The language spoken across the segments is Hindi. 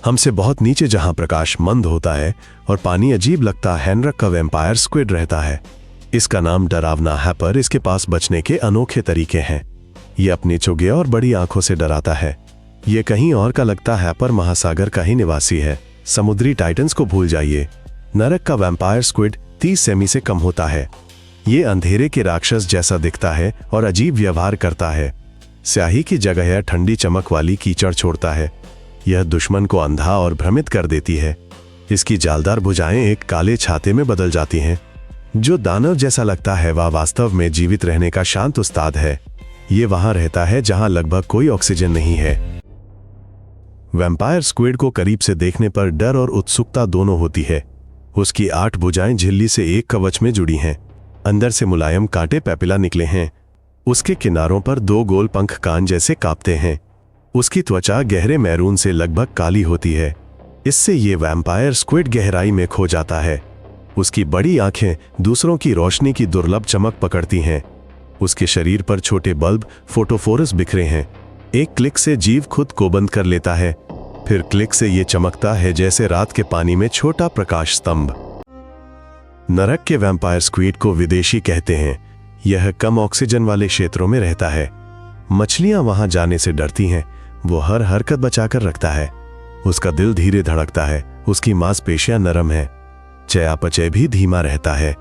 हमसे बहुत नीचे जहां प्रकाश मंद होता है और पानी अजीब लगता है, नरक का वैम्पायर स्क्विड रहता है। इसका नाम डरावना है, पर इसके पास बचने के अनोखे तरीके हैं। ये अपनी चुगे और बड़ी आंखों से डराता है। ये कहीं और का लगता है, पर महासागर का ही निवासी है। समुद्री टाइटन्स को भूल जाइए। नरक का वैम्पायर स्क्विड 30 सेमी से कम होता है। ये अंधेरे के राक्षस जैसा दिखता है और अजीब व्यवहार करता है। स्याही की जगह यह ठंडी चमक वाली कीचड़ छोड़ता है। यह दुश्मन को अंधा और भ्रमित कर देती है। इसकी जालदार भुजाएं एक काले छाते में बदल जाती हैं। जो दानव जैसा लगता है वह वास्तव में जीवित रहने का शांत उस्ताद है। ये वहां रहता है जहां लगभग कोई ऑक्सीजन नहीं है। वैम्पायर स्क्विड को करीब से देखने पर डर और उत्सुकता दोनों होती है। उसकी 8 भुजाएं झिल्ली से एक कवच में जुड़ी हैं। अंदर से मुलायम कांटे पैपिला निकले हैं। उसके किनारों पर 2 गोल पंख कान जैसे कांपते हैं। उसकी त्वचा गहरे मैरून से लगभग काली होती है। इससे ये वैम्पायर स्क्विड गहराई में खो जाता है। उसकी बड़ी आंखें दूसरों की रोशनी की दुर्लभ चमक पकड़ती हैं। उसके शरीर पर छोटे बल्ब फोटोफोरस बिखरे हैं। एक क्लिक से जीव खुद को बंद कर लेता है, फिर क्लिक से ये चमकता है जैसे रात के पानी में छोटा प्रकाश स्तंभ। नरक के वैम्पायर स्क्विड को विदेशी कहते हैं। यह कम ऑक्सीजन वाले क्षेत्रों में रहता है। मछलियां वहां जाने से डरती हैं। वो हर हरकत बचाकर रखता है। उसका दिल धीरे धड़कता है। उसकी मांसपेशियां नरम है। चयापचय भी धीमा रहता है।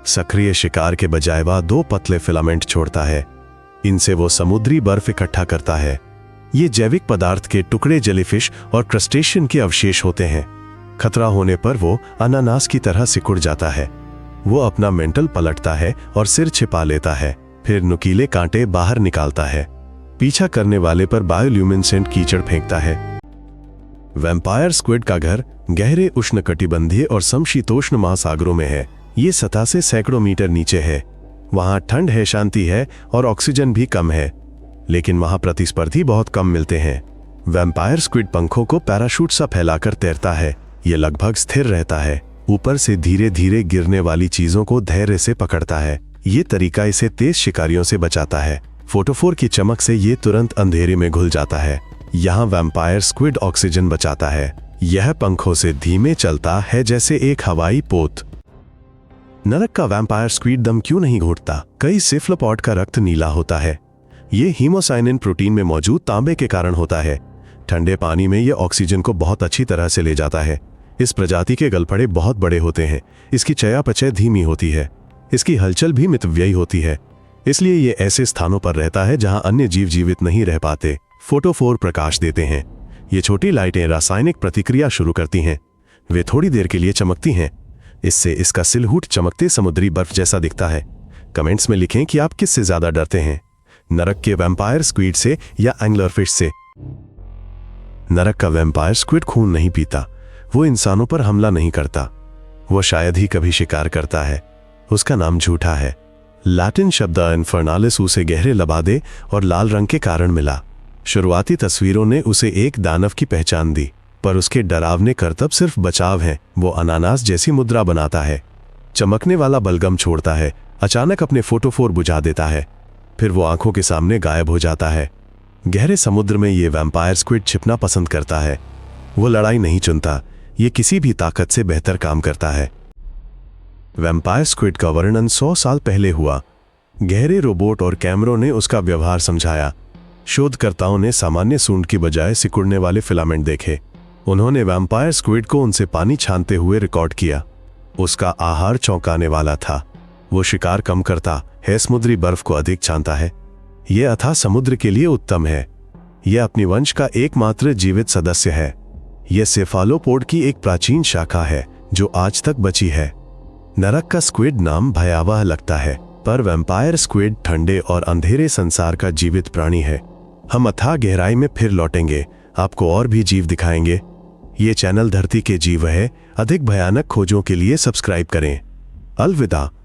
सक्रिय शिकार के बजाय वह 2 पतले फिलामेंट छोड़ता है। इनसे वो समुद्री बर्फ इकट्ठा करता है। ये जैविक पदार्थ के टुकड़े जेलीफिश और क्रस्टेशियन के अवशेष होते हैं। खतरा होने पर वो अनानास की तरह सिकुड़ जाता है। वो अपना मेंटल पलटता है और सिर छिपा लेता है, फिर नुकीले कांटे बाहर निकालता है। पीछा करने वाले पर बायोल्यूमिनेसेंट कीचड़ फेंकता है। वैम्पायर स्क्विड का घर गहरे उष्णकटिबंधीय और समशीतोष्ण महासागरों में है। ये सतह से सैकड़ों मीटर नीचे है। वहां ठंड है, शांति है और ऑक्सीजन भी कम है, लेकिन वहां प्रतिस्पर्धी बहुत कम मिलते हैं। वैम्पायर स्क्विड पंखों को पैराशूट सा फैलाकर तैरता है। ये लगभग स्थिर रहता है। ऊपर से धीरे धीरे गिरने वाली चीजों को धैर्य से पकड़ता है। ये तरीका इसे तेज शिकारियों से बचाता है। फोटोफोर की चमक से ये तुरंत अंधेरे में घुल जाता है। यहाँ वैम्पायर स्क्विड ऑक्सीजन बचाता है। यह पंखों से धीमे चलता है जैसे एक हवाई पोत। नरक का वैम्पायर स्क्विड दम क्यों नहीं घोटता? कई सेफलोपॉड का रक्त नीला होता है। ये हीमोसाइनिन प्रोटीन में मौजूद तांबे के कारण होता है। ठंडे पानी में ये ऑक्सीजन को बहुत अच्छी तरह से ले जाता है। इस प्रजाति के गलफड़े बहुत बड़े होते हैं। इसकी चयापचय धीमी होती है। इसकी हलचल भी मितव्ययी होती है, इसलिए ये ऐसे स्थानों पर रहता है जहां अन्य जीव जीवित नहीं रह पाते। फोटोफोर प्रकाश देते हैं। ये छोटी लाइटें रासायनिक प्रतिक्रिया शुरू करती हैं। वे थोड़ी देर के लिए चमकती हैं। इससे इसका सिलहूट चमकते समुद्री बर्फ जैसा दिखता है। कमेंट्स में लिखें कि आप किससे ज्यादा डरते हैं, नरक के वैम्पायर स्क्विड से या एंग्लरफिश से। नरक का वैम्पायर स्क्विड खून नहीं पीता। वो इंसानों पर हमला नहीं करता। वो शायद ही कभी शिकार करता है। उसका नाम झूठा है। लैटिन शब्द इन्फर्नालिस उसे गहरे लबादे और लाल रंग के कारण मिला। शुरुआती तस्वीरों ने उसे एक दानव की पहचान दी, पर उसके डरावने करतब सिर्फ बचाव हैं। वो अनानास जैसी मुद्रा बनाता है, चमकने वाला बलगम छोड़ता है, अचानक अपने फोटोफोर बुझा देता है, फिर वो आंखों के सामने गायब हो जाता है। गहरे समुद्र में ये वैम्पायर स्क्विड छिपना पसंद करता है। वो लड़ाई नहीं चुनता। ये किसी भी ताकत से बेहतर काम करता है। वैम्पायर स्क्विड का वर्णन 100 साल पहले हुआ। गहरे रोबोट और कैमरों ने उसका व्यवहार समझाया। शोधकर्ताओं ने सामान्य सूंड की बजाय सिकुड़ने वाले फिलामेंट देखे। उन्होंने वैम्पायर स्क्विड को उनसे पानी छानते हुए रिकॉर्ड किया। उसका आहार चौंकाने वाला था। वो शिकार कम करता है, समुद्री बर्फ को अधिक छानता है। यह अथाह समुद्र के लिए उत्तम है। यह अपनी वंश का एकमात्र जीवित सदस्य है। यह सेफालोपोड की एक प्राचीन शाखा है जो आज तक बची है। नरक का स्क्विड नाम भयावह लगता है, पर वैम्पायर स्क्विड ठंडे और अंधेरे संसार का जीवित प्राणी है। हम अथाह गहराई में फिर लौटेंगे, आपको और भी जीव दिखाएंगे। ये चैनल धरती के जीव है। अधिक भयानक खोजों के लिए सब्सक्राइब करें। अलविदा।